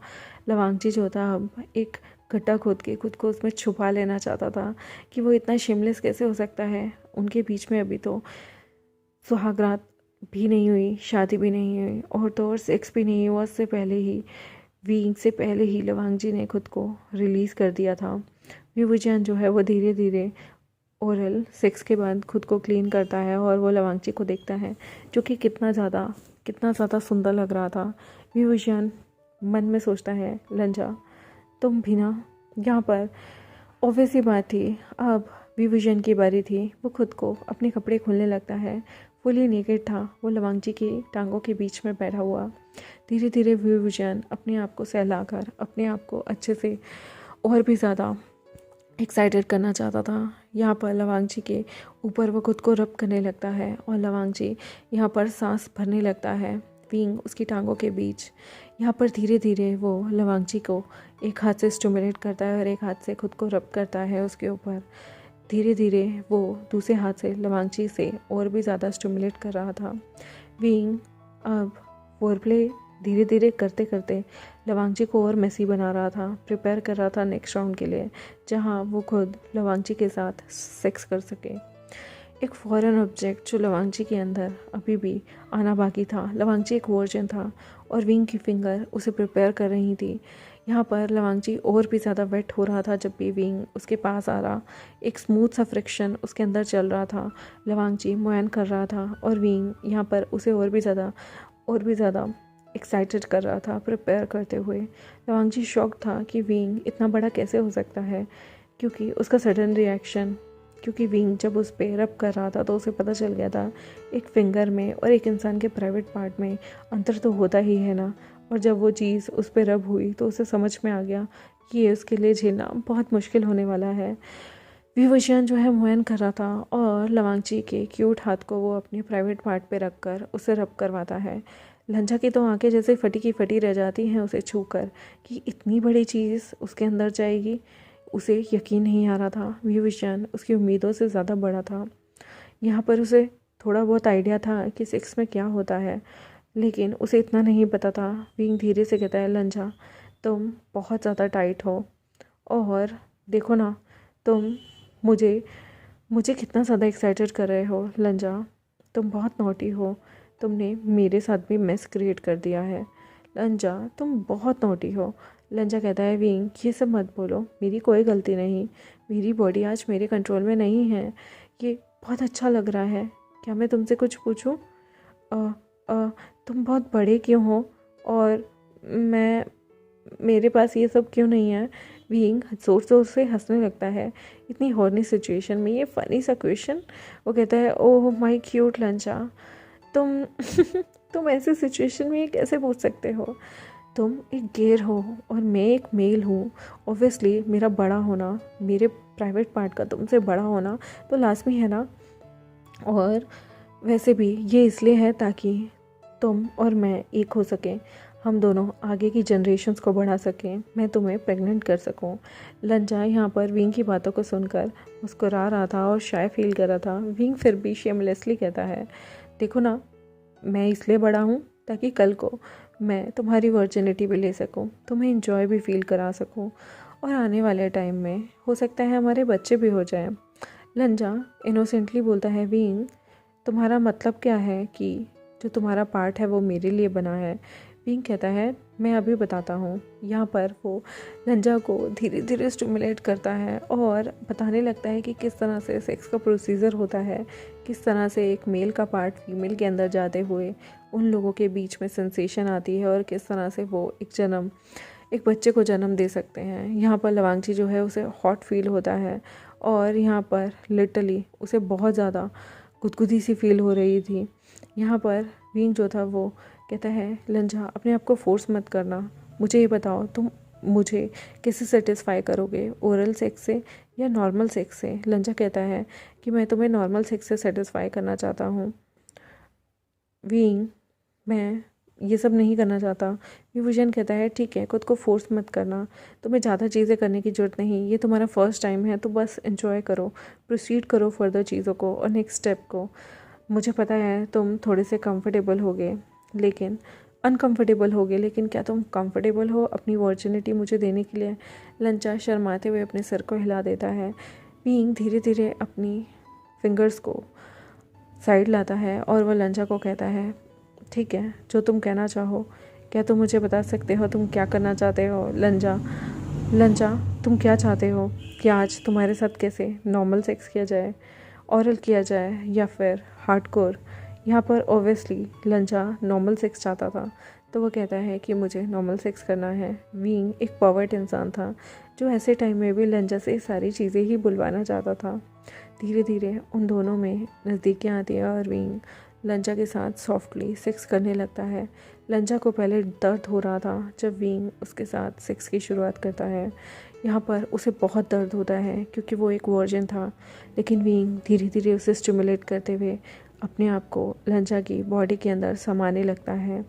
लवांगची जो था अब एक गड्ढा खोद के खुद को उसमें छुपा लेना चाहता था कि वो इतना शिमलेस कैसे हो सकता है। उनके बीच में अभी तो सुहागरात भी नहीं हुई, शादी भी नहीं हुई, और तो और सेक्स भी नहीं हुआ। उससे पहले ही विंग से पहले ही लवांगची ने खुद को रिलीज़ कर दिया था। विभूषण जो है वो धीरे धीरे ओरल सेक्स के बाद खुद को क्लीन करता है और वो लवांगची को देखता है जो कि कितना ज़्यादा सुंदर लग रहा था। विभूषण मन में सोचता है, लंजा तुम भी ना। यहाँ पर ऑब्वियस ही बात थी, अब विभूषण की बारी थी। वो खुद को अपने कपड़े खोलने लगता है। फुली नेकेड था। वो लवांगची की टांगों के बीच में बैठा हुआ धीरे धीरे विजयन अपने आप को सहलाकर अपने आप को अच्छे से और भी ज़्यादा एक्साइटेड करना चाहता था। यहाँ पर लवांगची के ऊपर वो खुद को रब करने लगता है और लवांगची यहाँ पर सांस भरने लगता है विंग उसकी टांगों के बीच। यहाँ पर धीरे धीरे वो लवांगची को एक हाथ से स्टिमुलेट करता है और एक हाथ से खुद को रब करता है उसके ऊपर। धीरे धीरे वो दूसरे हाथ से लवांगची से और भी ज़्यादा स्टिमुलेट कर रहा था। विंग अब फोरप्ले धीरे धीरे करते करते लवांगची को और मेसी बना रहा था, प्रिपेयर कर रहा था नेक्स्ट राउंड के लिए, जहां वो खुद लवांगची के साथ सेक्स कर सके। एक फॉरेन ऑब्जेक्ट जो लवांगची के अंदर अभी भी आना बाकी था। लवांगची एक वर्जन था और विंग की फिंगर उसे प्रिपेयर कर रही थी। यहाँ पर लवांगची और भी ज़्यादा वेट हो रहा था जब भी विंग उसके पास आ रहा। एक स्मूथ सा फ्रिक्शन उसके अंदर चल रहा था। लवांगची मुआयन कर रहा था और विंग यहाँ पर उसे और भी ज़्यादा एक्साइटेड कर रहा था प्रिपेयर करते हुए। लवांगची शॉक था कि विंग इतना बड़ा कैसे हो सकता है, क्योंकि उसका सडन रिएक्शन, क्योंकि विंग जब उस पर रब कर रहा था तो उसे पता चल गया था एक फिंगर में और एक इंसान के प्राइवेट पार्ट में अंतर तो होता ही है ना। और जब वो चीज़ उस पर रब हुई तो उसे समझ में आ गया कि ये उसके लिए झेलना बहुत मुश्किल होने वाला है। विवशयन जो है मुआयन कर रहा था और लवांगची के क्यूट हाथ को वो अपने प्राइवेट पार्ट पे रख कर उसे रब करवाता है। लंजा की तो आंखें जैसे फटी की फटी रह जाती हैं उसे छूकर कि इतनी बड़ी चीज़ उसके अंदर जाएगी। उसे यकीन नहीं आ रहा था। विवशयन उसकी उम्मीदों से ज़्यादा बड़ा था। यहाँ पर उसे थोड़ा बहुत आइडिया था कि सेक्स में क्या होता है, लेकिन उसे इतना नहीं पता था। विंग धीरे से कहता है, लंजा तुम बहुत ज़्यादा टाइट हो और देखो ना तुम मुझे कितना ज़्यादा एक्साइटेड कर रहे हो। लंजा तुम बहुत नॉटी हो, तुमने मेरे साथ भी मेस क्रिएट कर दिया है। लंजा तुम बहुत नॉटी हो। लंजा कहता है, विंग ये सब मत बोलो, मेरी कोई गलती नहीं, मेरी बॉडी आज मेरे कंट्रोल में नहीं है। ये बहुत अच्छा लग रहा है। क्या मैं तुमसे कुछ पूछूं? तुम बहुत बड़े क्यों हो और मेरे पास ये सब क्यों नहीं है? विंग ज़ोर ज़ोर से हंसने लगता है इतनी हॉर्नी सिचुएशन में। ये फ़नी सा क्वेश्चन। वो कहता है, ओह माय क्यूट लंजा, तुम तुम ऐसे सिचुएशन में ये कैसे पूछ सकते हो? तुम एक गेर हो और मैं एक मेल हूँ। ऑब्वियसली मेरा बड़ा होना, मेरे प्राइवेट पार्ट का तुमसे बड़ा होना तो लाजमी है ना। और वैसे भी ये इसलिए है ताकि तुम और मैं एक हो सकें, हम दोनों आगे की जनरेशन्स को बढ़ा सकें, मैं तुम्हें प्रेग्नेंट कर सकूं। लंजा यहाँ पर विंग की बातों को सुनकर मुस्कुरा रहा था और शाय फील कर रहा था। विंग फिर भी शेमलेसली कहता है, देखो ना, मैं इसलिए बड़ा हूँ ताकि कल को मैं तुम्हारी वर्जिनिटी भी ले सकूँ, तुम्हें इंजॉय भी फील करा सकूँ और आने वाले टाइम में हो सकता है हमारे बच्चे भी हो जाएं। लंजा इनोसेंटली बोलता है, विंग तुम्हारा मतलब क्या है कि जो तुम्हारा पार्ट है वो मेरे लिए बना है? विंग कहता है, मैं अभी बताता हूँ। यहाँ पर वो लंजा को धीरे धीरे स्टिमुलेट करता है और बताने लगता है कि किस तरह से सेक्स का प्रोसीजर होता है, किस तरह से एक मेल का पार्ट फीमेल के अंदर जाते हुए उन लोगों के बीच में सेंसेशन आती है और किस तरह से वो एक बच्चे को जन्म दे सकते हैं। यहाँ पर लवांगची जो है उसे हॉट फील होता है और यहाँ पर लिटरली उसे बहुत ज़्यादा गुदगुदी सी फील हो रही थी। यहाँ पर विंग जो था वो कहता है, लंजा अपने आप को फोर्स मत करना, मुझे ये बताओ तुम मुझे कैसे सेटिस्फाई करोगे, ओरल सेक्स से या नॉर्मल सेक्स से? लंजा कहता है कि मैं तुम्हें नॉर्मल सेक्स से सेटिस्फाई करना चाहता हूँ। विंग मैं ये सब नहीं करना चाहता। विभूषण कहता है, ठीक है, खुद को फोर्स मत करना, तुम्हें ज़्यादा चीज़ें करने की ज़रूरत नहीं, ये तुम्हारा फर्स्ट टाइम है तो बस एंजॉय करो, प्रोसीड करो फर्दर चीज़ों को और नेक्स्ट स्टेप को। मुझे पता है तुम थोड़े से कंफर्टेबल होगे, लेकिन अनकंफर्टेबल होगे, लेकिन क्या तुम कंफर्टेबल हो अपनी वर्जिनिटी मुझे देने के लिए? लंचा शर्माते हुए अपने सर को हिला देता है। विंग धीरे धीरे अपनी फिंगर्स को साइड लाता है और वह लंचा को कहता है, ठीक है, जो तुम कहना चाहो। क्या तुम मुझे बता सकते हो तुम क्या करना चाहते हो? लंचा तुम क्या चाहते हो कि आज तुम्हारे साथ कैसे नॉर्मल सेक्स किया जाए, औरल किया जाए या फिर हार्डकोर? यहाँ पर ओब्वियसली लंचा नॉर्मल सेक्स चाहता था, तो वो कहता है कि मुझे नॉर्मल सेक्स करना है। विंग एक पर्वर्ट इंसान था जो ऐसे टाइम में भी लंचा से सारी चीज़ें ही बुलवाना चाहता था। धीरे धीरे उन दोनों में नज़दीकियाँ आती है और विंग लंजा के साथ सॉफ्टली सेक्स करने लगता है। लंजा को पहले दर्द हो रहा था जब विंग उसके साथ सेक्स की शुरुआत करता है। यहाँ पर उसे बहुत दर्द होता है क्योंकि वो एक वर्जिन था, लेकिन विंग धीरे धीरे उसे स्टिमुलेट करते हुए अपने आप को लंजा की बॉडी के अंदर समाने लगता है।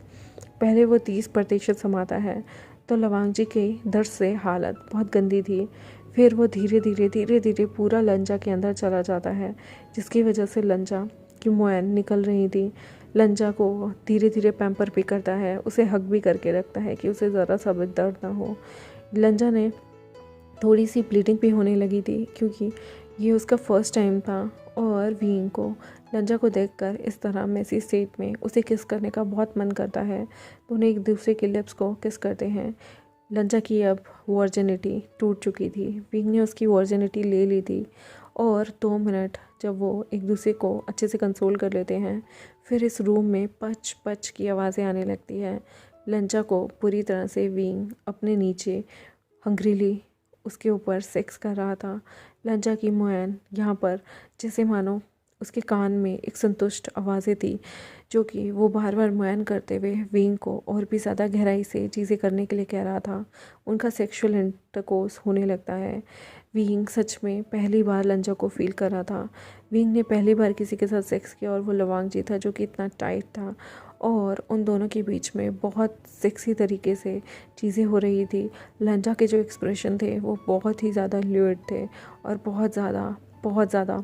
पहले वो 30% समाता है तो लवांग जी के दर्द से हालत बहुत गंदी थी। फिर वो धीरे धीरे पूरा लंजा के अंदर चला जाता है, जिसकी वजह से लंजा की मोयन निकल रही थी। लंजा को धीरे धीरे पैम्पर भी करता है, उसे हग भी करके रखता है कि उसे ज़रा सा भी दर्द ना हो। लंजा ने थोड़ी सी ब्लीडिंग भी होने लगी थी क्योंकि ये उसका फर्स्ट टाइम था, और विंग को लंजा को देखकर इस तरह मेसी स्टेट में उसे किस करने का बहुत मन करता है। दोनों एक दूसरे के लिप्स को किस करते हैं। लंजा की अब वर्जिनिटी टूट चुकी थी, विंग ने उसकी वर्जिनिटी ले ली थी, और 2 मिनट जब वो एक दूसरे को अच्छे से कंसोल कर लेते हैं, फिर इस रूम में पच पच की आवाज़ें आने लगती है। लंजा को पूरी तरह से विंग अपने नीचे हंग्रीली उसके ऊपर सेक्स कर रहा था। लंजा की मोयन यहाँ पर जैसे मानो उसके कान में एक संतुष्ट आवाज़ें थी, जो कि वो बार बार मोयन करते हुए विंग को और भी ज़्यादा गहराई से चीज़ें करने के लिए कह रहा था। उनका सेक्सुअल इंटरकोर्स होने लगता है। विंग सच में पहली बार लंजा को फील कर रहा था। विंग ने पहली बार किसी के साथ सेक्स किया और वो लवांग जी था, जो कि इतना टाइट था, और उन दोनों के बीच में बहुत सेक्सी तरीके से चीज़ें हो रही थी। लंजा के जो एक्सप्रेशन थे वो बहुत ही ज़्यादा ल्यूड थे और बहुत ज़्यादा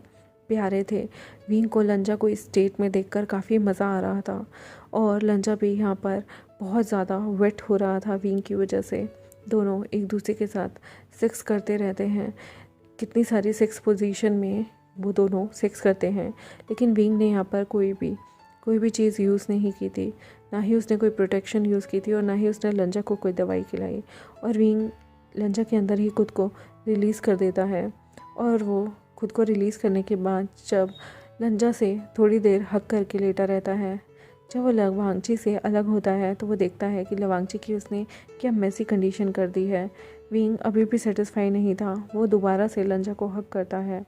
प्यारे थे। विंग को लंजा को इस स्टेट में देखकर काफ़ी मज़ा आ रहा था, और लंजा भी यहाँ पर बहुत ज़्यादा वेट हो रहा था विंग की वजह से। दोनों एक दूसरे के साथ सेक्स करते रहते हैं। कितनी सारी सेक्स पोजीशन में वो दोनों सेक्स करते हैं, लेकिन विंग ने यहाँ पर कोई भी चीज़ यूज़ नहीं की थी। ना ही उसने कोई प्रोटेक्शन यूज़ की थी और ना ही उसने लंजा को कोई दवाई खिलाई। और विंग लंजा के अंदर ही खुद को रिलीज़ कर देता है, और वो खुद को रिलीज़ करने के बाद जब लंजा से थोड़ी देर हक करके लेटा रहता है, जब वो लवांगची से अलग होता है तो वो देखता है कि लवांगची की उसने क्या मैसी कंडीशन कर दी है। विंग अभी भी सेटिस्फाई नहीं था, वो दोबारा से लंजा को हक करता है।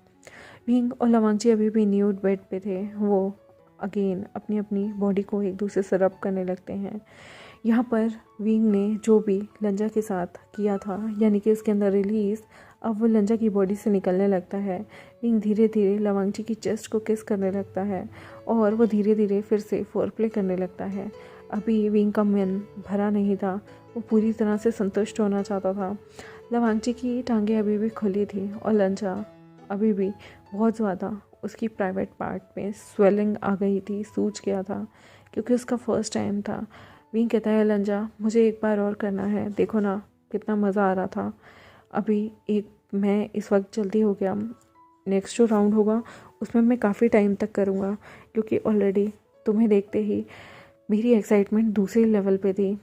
विंग और लवांगची अभी भी न्यूड बेड पे थे। वो अगेन अपनी अपनी बॉडी को एक दूसरे से रब करने लगते हैं। यहाँ पर विंग ने जो भी लंजा के साथ किया था, यानी कि उसके अंदर रिलीज़, अब वो लंजा की बॉडी से निकलने लगता है। विंग धीरे धीरे लवांगची की चेस्ट को किस करने लगता है, और वो धीरे धीरे फिर से फोरप्ले करने लगता है। अभी विंग का मन भरा नहीं था, वो पूरी तरह से संतुष्ट होना चाहता था। लवांगची की टांगें अभी भी खुली थी, और लंजा अभी भी बहुत ज़्यादा उसकी प्राइवेट पार्ट में स्वेलिंग आ गई थी, सूज गया था, क्योंकि उसका फर्स्ट टाइम था। विंग कहता है, लंजा मुझे एक बार और करना है, देखो ना कितना मज़ा आ रहा था। अभी मैं इस वक्त जल्दी हो गया, नेक्स्ट जो राउंड होगा उसमें मैं काफ़ी टाइम तक करूँगा, क्योंकि ऑलरेडी तुम्हें देखते ही मेरी एक्साइटमेंट दूसरे लेवल पे थी।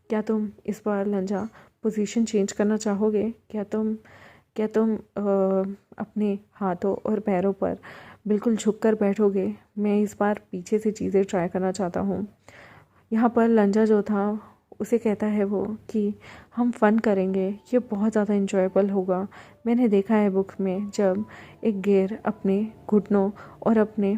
क्या तुम इस बार लंजा पोजीशन चेंज करना चाहोगे? क्या तुम अपने हाथों और पैरों पर बिल्कुल झुककर बैठोगे? मैं इस बार पीछे से चीज़ें ट्राई करना चाहता हूँ। यहाँ पर लंजा जो था उसे कहता है वो कि हम फ़न करेंगे, ये बहुत ज़्यादा इंजॉयबल होगा। मैंने देखा है बुक में, जब एक गेर अपने घुटनों और अपने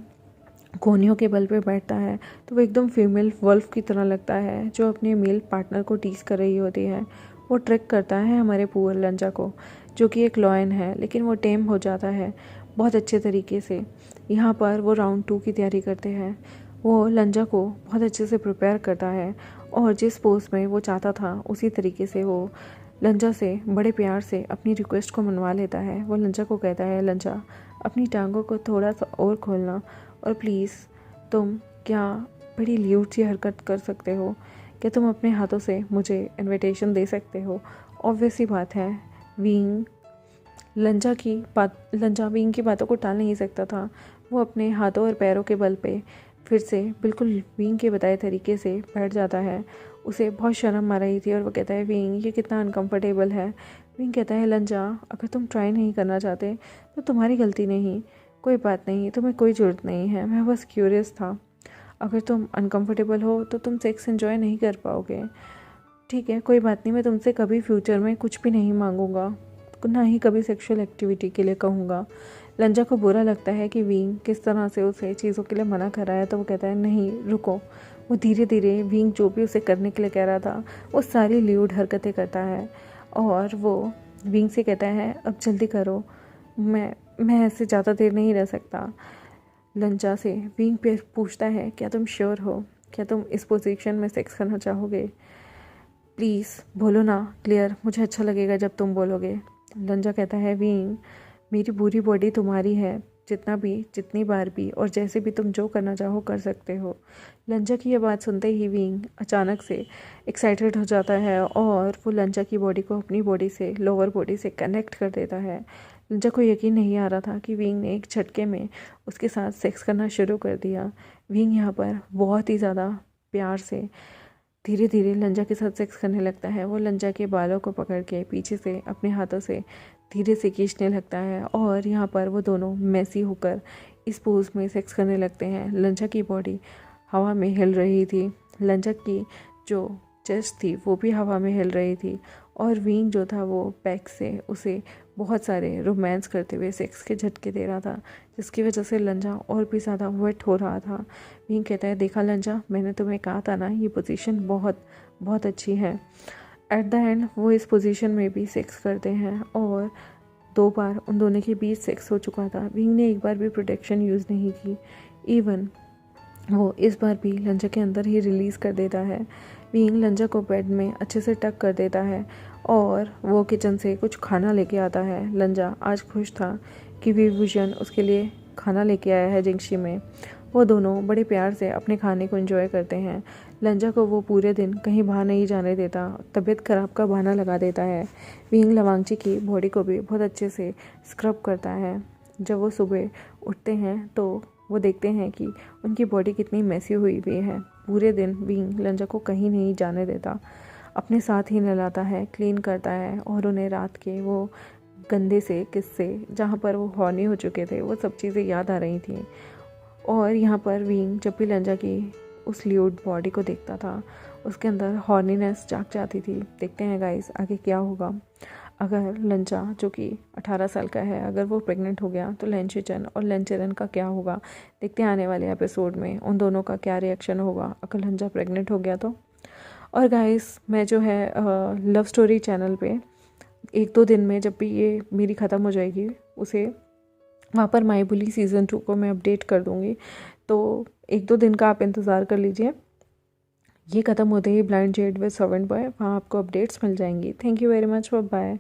कोहनियों के बल पे बैठता है तो वो एकदम फीमेल वल्फ की तरह लगता है, जो अपने मेल पार्टनर को टीज कर रही होती है। वो ट्रिक करता है हमारे पुअर लंजा को, जो कि एक लॉयन है, लेकिन वो टेम हो जाता है बहुत अच्छे तरीके से। यहाँ पर वो राउंड 2 की तैयारी करते हैं। वो लंजा को बहुत अच्छे से प्रिपेयर करता है, और जिस पोज में वो चाहता था उसी तरीके से वो लंजा से बड़े प्यार से अपनी रिक्वेस्ट को मनवा लेता है। वो लंजा को कहता है, लंजा अपनी टांगों को थोड़ा सा और खोलना, और प्लीज़ तुम क्या बड़ी ल्यूट सी हरकत कर सकते हो? क्या तुम अपने हाथों से मुझे इनविटेशन दे सकते हो? ऑब्वियस सी बात है, लंजा विंग की बातों को टाल नहीं सकता था। वो अपने हाथों और पैरों के बल पे फिर से बिल्कुल विंग के बताए तरीके से बैठ जाता है। उसे बहुत शर्म आ रही थी, और वो कहता है, विंग ये कितना अनकंफर्टेबल है। विंग कहता है, लंजा अगर तुम ट्राई नहीं करना चाहते तो तुम्हारी गलती नहीं, कोई बात नहीं, तुम्हें कोई ज़रूरत नहीं है, मैं बस क्यूरियस था। अगर तुम अनकंफर्टेबल हो तो तुम सेक्स एंजॉय नहीं कर पाओगे। ठीक है, कोई बात नहीं, मैं तुमसे कभी फ्यूचर में कुछ भी नहीं मांगूंगा, ना ही कभी सेक्सुअल एक्टिविटी के लिए कहूँगा। लंजा को बुरा लगता है कि विंग किस तरह से उसे चीज़ों के लिए मना कर रहा है, तो वो कहता है नहीं रुको। वो धीरे धीरे विंग जो भी उसे करने के लिए कह रहा था वो सारी ल्यूड हरकतें करता है और वो विंग से कहता है अब जल्दी करो, मैं ऐसे ज़्यादा देर नहीं रह सकता। लंजा से विंग पे पूछता है क्या तुम श्योर हो, क्या तुम इस पोजीशन में सेक्स करना चाहोगे? प्लीज़ बोलो ना क्लियर, मुझे अच्छा लगेगा जब तुम बोलोगे। लंजा कहता है विंग मेरी पूरी बॉडी तुम्हारी है, जितनी बार भी और जैसे भी तुम जो करना चाहो कर सकते हो। लंजा की यह बात सुनते ही विंग अचानक से एक्साइटेड हो जाता है और वो लंजा की बॉडी को अपनी बॉडी से, लोअर बॉडी से कनेक्ट कर देता है। लंजा को यकीन नहीं आ रहा था कि विंग ने एक झटके में उसके साथ सेक्स करना शुरू कर दिया। विंग यहाँ पर बहुत ही ज़्यादा प्यार से धीरे धीरे लंजा के साथ सेक्स करने लगता है। वो लंजा के बालों को पकड़ के पीछे से अपने हाथों से धीरे से खींचने लगता है और यहाँ पर वो दोनों मैसी होकर इस पोज में सेक्स करने लगते हैं। लंजा की बॉडी हवा में हिल रही थी, लंजा की जो चेस्ट थी वो भी हवा में हिल रही थी और विंग जो था वो बैक से उसे बहुत सारे रोमांस करते हुए सेक्स के झटके दे रहा था, जिसकी वजह से लंजा और भी ज़्यादा वेट हो रहा था। विंग कहता है देखा लंजा, मैंने तुम्हें कहा था ना ये पोजीशन बहुत बहुत अच्छी है। एट द एंड वो इस पोजीशन में भी सेक्स करते हैं और 2 बार उन दोनों के बीच सेक्स हो चुका था। विंग ने एक बार भी प्रोटेक्शन यूज़ नहीं की, इवन वो इस बार भी लंजा के अंदर ही रिलीज़ कर देता है। विंग लंजा को बेड में अच्छे से टक कर देता है और वो किचन से कुछ खाना लेके आता है। लंजा आज खुश था कि विभूषण उसके लिए खाना लेके आया है जिंगशी में। वो दोनों बड़े प्यार से अपने खाने को एंजॉय करते हैं। लंजा को वो पूरे दिन कहीं बाहर नहीं जाने देता, तबीयत खराब का बहाना लगा देता है। विंग लवांगची की बॉडी को भी बहुत अच्छे से स्क्रब करता है। जब वो सुबह उठते हैं तो वो देखते हैं कि उनकी बॉडी कितनी मैसी हुई हुई है। पूरे दिन विंग लंजा को कहीं नहीं जाने देता, अपने साथ ही नहलाता है, क्लीन करता है और उन्हें रात के वो गंदे से किस्से जहाँ पर वो हॉर्नी हो चुके थे वो सब चीज़ें याद आ रही थी। और यहाँ पर विंग जब भी लंजा की उस ल्यूड बॉडी को देखता था उसके अंदर हॉर्नीनेस जाग जाती थी। देखते हैं गाइस आगे क्या होगा। अगर लंजा जो कि 18 साल का है अगर वो प्रेग्नेंट हो गया तो लेंशिचन और लेंचरन का क्या होगा, देखते हैं आने वाले एपिसोड में उन दोनों का क्या रिएक्शन होगा अगर लंजा प्रेग्नेंट हो गया तो। और गाइस मैं जो है लव स्टोरी चैनल पे 1-2 दिन में जब भी ये मेरी ख़त्म हो जाएगी उसे वहाँ पर माई बुली सीज़न 2 को मैं अपडेट कर दूँगी, तो 1-2 दिन का आप इंतज़ार कर लीजिए। ये ख़त्म होते ही ब्लाइंड जेड विद सर्वेंट बॉय वहाँ आपको अपडेट्स मिल जाएंगी। Thank you very much, bye.